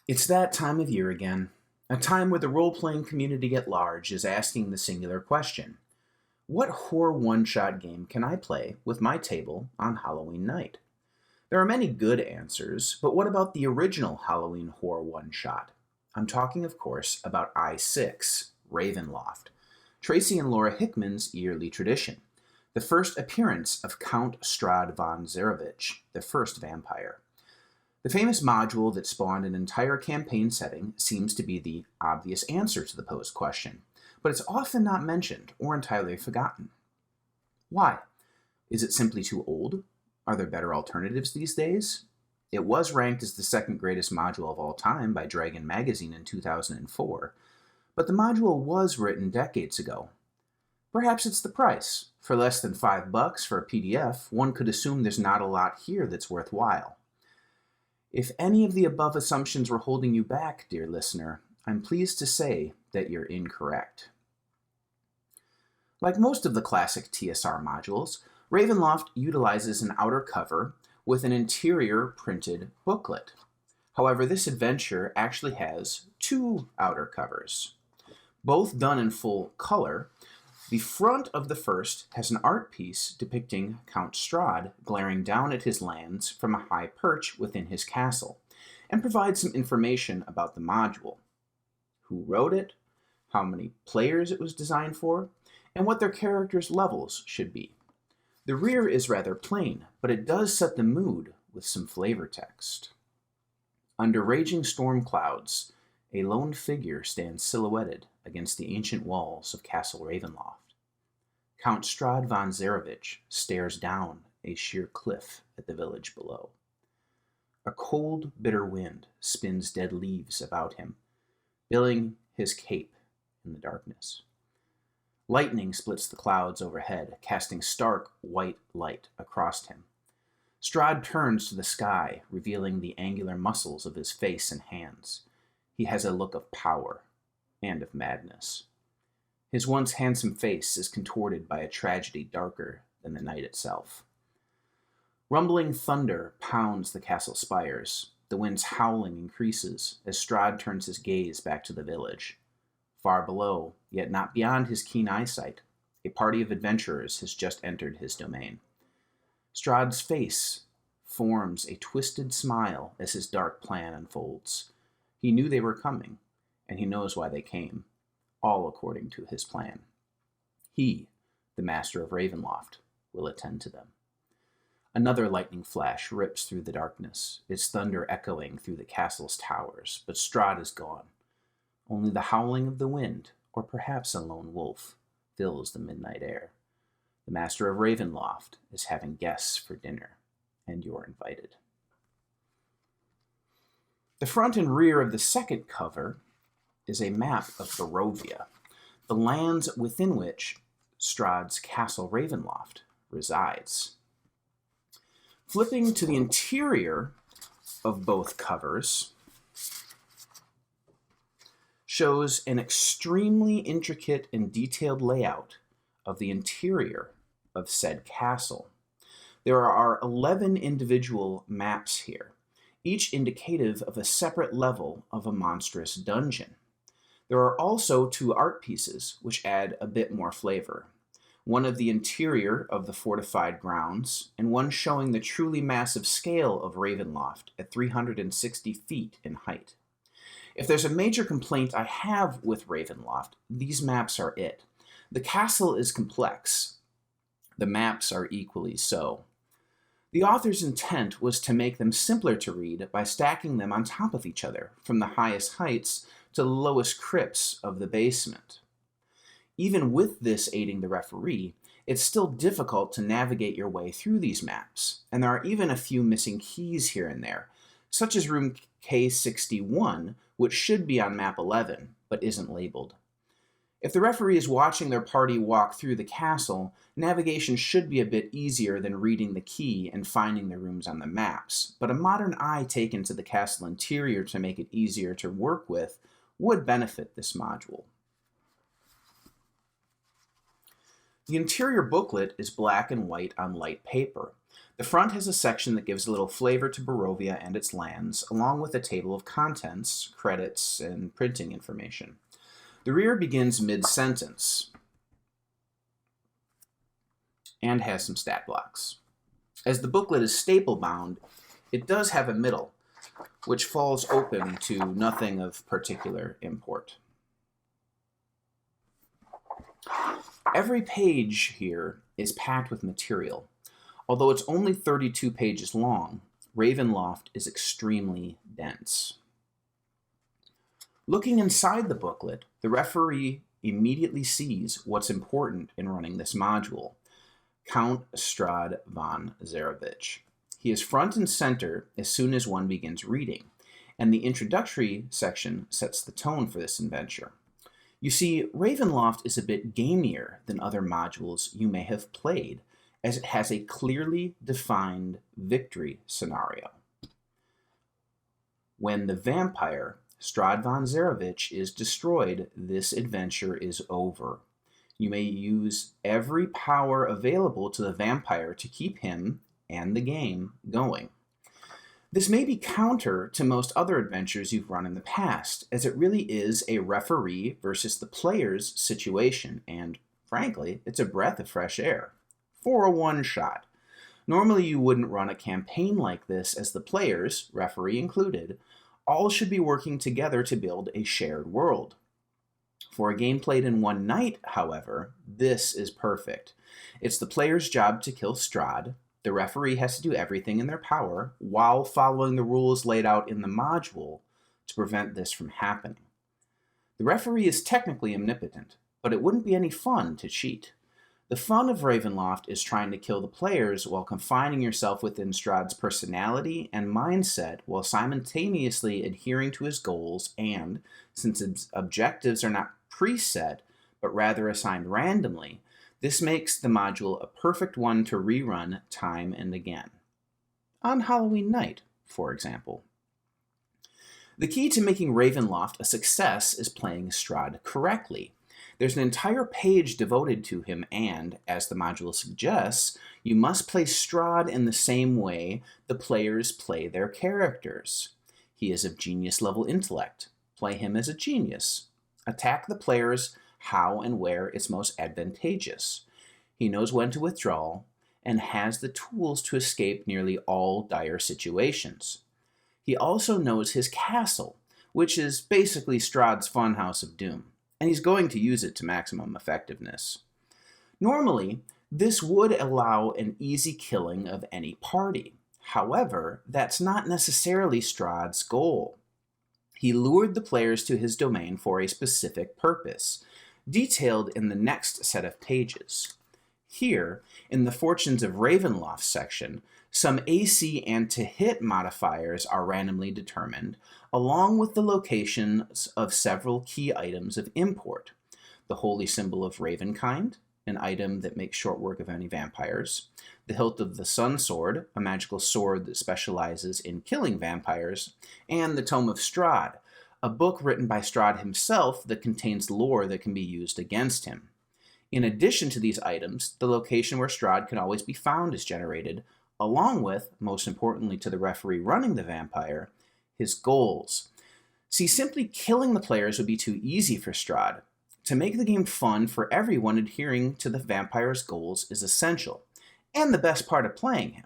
It's that time of year again, a time where the role-playing community at large is asking the singular question: what horror one-shot game can I play with my table on Halloween night? There are many good answers, but what about the original Halloween horror one-shot? I'm talking, of course, about I-6, Ravenloft, Tracy and Laura Hickman's yearly tradition, the first appearance of Count Strahd von Zarovich, the first vampire. The famous module that spawned an entire campaign setting seems to be the obvious answer to the posed question, but it's often not mentioned or entirely forgotten. Why? Is it simply too old? Are there better alternatives these days? It was ranked as the second greatest module of all time by Dragon Magazine in 2004, but the module was written decades ago. Perhaps it's the price. For less than $5 for a PDF, one could assume there's not a lot here that's worthwhile. If any of the above assumptions were holding you back, dear listener, I'm pleased to say that you're incorrect. Like most of the classic TSR modules, Ravenloft utilizes an outer cover with an interior printed booklet. However, this adventure actually has two outer covers, both done in full color. The front of the first has an art piece depicting Count Strahd glaring down at his lands from a high perch within his castle, and provides some information about the module: who wrote it, how many players it was designed for, and what their characters' levels should be. The rear is rather plain, but it does set the mood with some flavor text. Under raging storm clouds, a lone figure stands silhouetted against the ancient walls of Castle Ravenloft. Count Strahd von Zarovich stares down a sheer cliff at the village below. A cold, bitter wind spins dead leaves about him, billowing his cape in the darkness. Lightning splits the clouds overhead, casting stark white light across him. Strahd turns to the sky, revealing the angular muscles of his face and hands. He has a look of power and of madness. His once handsome face is contorted by a tragedy darker than the night itself. Rumbling thunder pounds the castle spires. The wind's howling increases as Strahd turns his gaze back to the village. Far below, yet not beyond his keen eyesight, a party of adventurers has just entered his domain. Strahd's face forms a twisted smile as his dark plan unfolds. He knew they were coming, and he knows why they came, all according to his plan. He, the master of Ravenloft, will attend to them. Another lightning flash rips through the darkness, its thunder echoing through the castle's towers, but Strahd is gone. Only the howling of the wind, or perhaps a lone wolf, fills the midnight air. The master of Ravenloft is having guests for dinner, and you're invited. The front and rear of the second cover is a map of Barovia, the lands within which Strahd's castle Ravenloft resides. Flipping to the interior of both covers shows an extremely intricate and detailed layout of the interior of said castle. There are 11 individual maps here, each indicative of a separate level of a monstrous dungeon. There are also two art pieces which add a bit more flavor, one of the interior of the fortified grounds, and one showing the truly massive scale of Ravenloft at 360 feet in height. If there's a major complaint I have with Ravenloft, these maps are it. The castle is complex. The maps are equally so. The author's intent was to make them simpler to read by stacking them on top of each other, from the highest heights to the lowest crypts of the basement. Even with this aiding the referee, it's still difficult to navigate your way through these maps, and there are even a few missing keys here and there, such as room K61, which should be on map 11, but isn't labeled. If the referee is watching their party walk through the castle, navigation should be a bit easier than reading the key and finding the rooms on the maps, but a modern eye taken to the castle interior to make it easier to work with would benefit this module. The interior booklet is black and white on light paper. The front has a section that gives a little flavor to Barovia and its lands, along with a table of contents, credits, and printing information. The rear begins mid-sentence and has some stat blocks. As the booklet is staple-bound, it does have a middle, which falls open to nothing of particular import. Every page here is packed with material. Although it's only 32 pages long, Ravenloft is extremely dense. Looking inside the booklet, the referee immediately sees what's important in running this module: Count Strahd von Zarovich. He is front and center as soon as one begins reading, and the introductory section sets the tone for this adventure. You see, Ravenloft is a bit gamier than other modules you may have played, as it has a clearly defined victory scenario. When the vampire, Strahd von Zarovich, is destroyed, this adventure is over. You may use every power available to the vampire to keep him and the game going. This may be counter to most other adventures you've run in the past, as it really is a referee versus the players situation, and frankly, it's a breath of fresh air. For a one-shot. Normally you wouldn't run a campaign like this, as the players, referee included, all should be working together to build a shared world. For a game played in one night, however, this is perfect. It's the player's job to kill Strahd. The referee has to do everything in their power while following the rules laid out in the module to prevent this from happening. The referee is technically omnipotent, but it wouldn't be any fun to cheat. The fun of Ravenloft is trying to kill the players while confining yourself within Strahd's personality and mindset while simultaneously adhering to his goals, and, since his objectives are not preset but rather assigned randomly, this makes the module a perfect one to rerun time and again. On Halloween night, for example. The key to making Ravenloft a success is playing Strahd correctly. There's an entire page devoted to him, and, as the module suggests, you must play Strahd in the same way the players play their characters. He is of genius-level intellect. Play him as a genius. Attack the players how and where it's most advantageous. He knows when to withdraw, and has the tools to escape nearly all dire situations. He also knows his castle, which is basically Strahd's funhouse of doom, and he's going to use it to maximum effectiveness. Normally, this would allow an easy killing of any party. However, that's not necessarily Strahd's goal. He lured the players to his domain for a specific purpose, detailed in the next set of pages. Here, in the Fortunes of Ravenloft section, some AC and to hit modifiers are randomly determined, along with the locations of several key items of import. The Holy Symbol of Ravenkind, an item that makes short work of any vampires. The Hilt of the Sun Sword, a magical sword that specializes in killing vampires. And the Tome of Strahd, a book written by Strahd himself that contains lore that can be used against him. In addition to these items, the location where Strahd can always be found is generated, along with, most importantly to the referee running the vampire, his goals. See, simply killing the players would be too easy for Strahd. To make the game fun for everyone, adhering to the vampire's goals is essential, and the best part of playing him.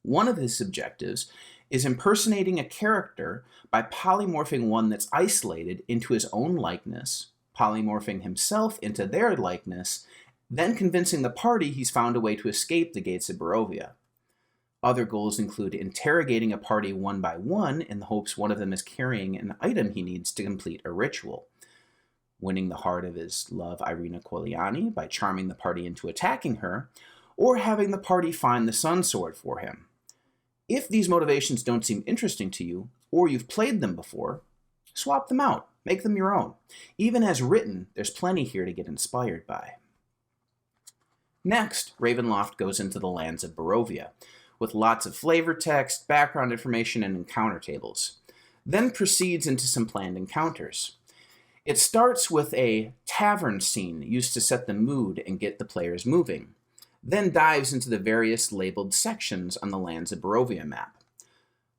One of his objectives is impersonating a character by polymorphing one that's isolated into his own likeness, polymorphing himself into their likeness, then convincing the party he's found a way to escape the gates of Barovia. Other goals include interrogating a party one by one in the hopes one of them is carrying an item he needs to complete a ritual, winning the heart of his love Irina Quiliani by charming the party into attacking her, or having the party find the Sun Sword for him. If these motivations don't seem interesting to you, or you've played them before, swap them out, make them your own. Even as written, there's plenty here to get inspired by. Next, Ravenloft goes into the lands of Barovia, with lots of flavor text, background information, and encounter tables. Then proceeds into some planned encounters. It starts with a tavern scene used to set the mood and get the players moving. then dives into the various labeled sections on the Lands of Barovia map.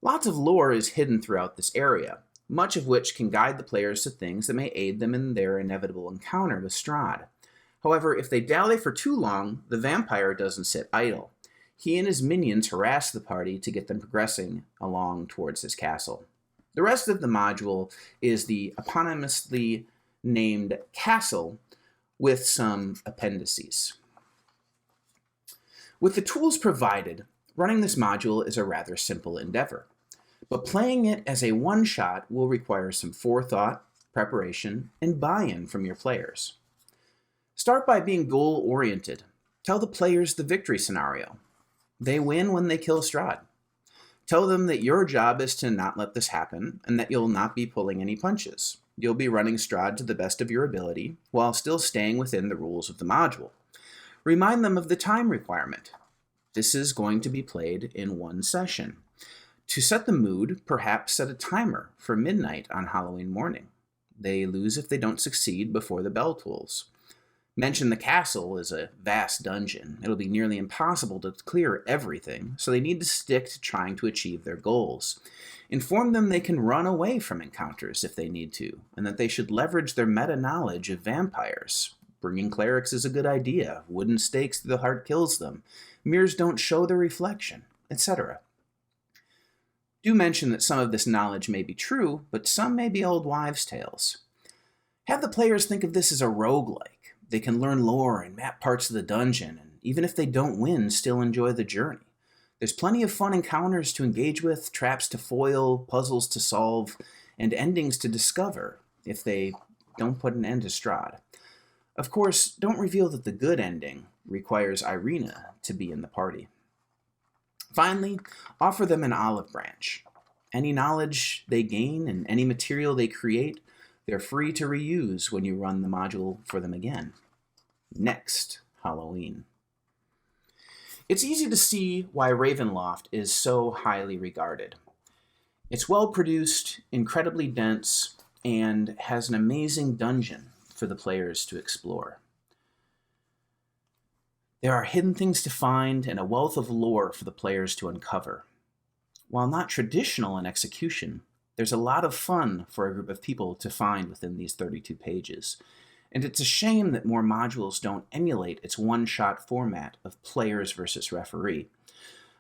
Lots of lore is hidden throughout this area, much of which can guide the players to things that may aid them in their inevitable encounter with Strahd. However, if they dally for too long, the vampire doesn't sit idle. He and his minions harass the party to get them progressing along towards his castle. The rest of the module is the eponymously named castle with some appendices. With the tools provided, running this module is a rather simple endeavor, but playing it as a one-shot will require some forethought, preparation, and buy-in from your players. Start by being goal-oriented. Tell the players the victory scenario. They win when they kill Strahd. Tell them that your job is to not let this happen and that you'll not be pulling any punches. You'll be running Strahd to the best of your ability while still staying within the rules of the module. Remind them of the time requirement. This is going to be played in one session. To set the mood, perhaps set a timer for midnight on Halloween morning. They lose if they don't succeed before the bell tolls. Mention the castle is a vast dungeon. It'll be nearly impossible to clear everything, so they need to stick to trying to achieve their goals. Inform them they can run away from encounters if they need to, and that they should leverage their meta-knowledge of vampires. Bringing clerics is a good idea. Wooden stakes through the heart kills them. Mirrors don't show their reflection, etc. Do mention that some of this knowledge may be true, but some may be old wives' tales. Have the players think of this as a roguelike. They can learn lore and map parts of the dungeon, and even if they don't win, still enjoy the journey. There's plenty of fun encounters to engage with, traps to foil, puzzles to solve, and endings to discover if they don't put an end to Strahd. Of course, don't reveal that the good ending requires Irina to be in the party. Finally, offer them an olive branch. Any knowledge they gain and any material they create, they're free to reuse when you run the module for them again. Next Halloween. It's easy to see why Ravenloft is so highly regarded. It's well produced, incredibly dense, and has an amazing dungeon for the players to explore. There are hidden things to find and a wealth of lore for the players to uncover. While not traditional in execution, there's a lot of fun for a group of people to find within these 32 pages, and it's a shame that more modules don't emulate its one-shot format of players versus referee.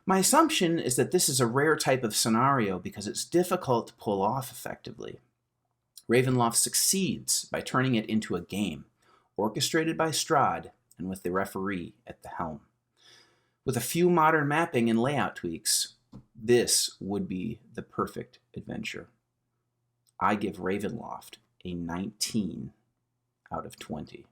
My assumption is that this is a rare type of scenario because it's difficult to pull off effectively. Ravenloft succeeds by turning it into a game, orchestrated by Strahd and with the referee at the helm. With a few modern mapping and layout tweaks, this would be the perfect adventure. I give Ravenloft a 19 out of 20.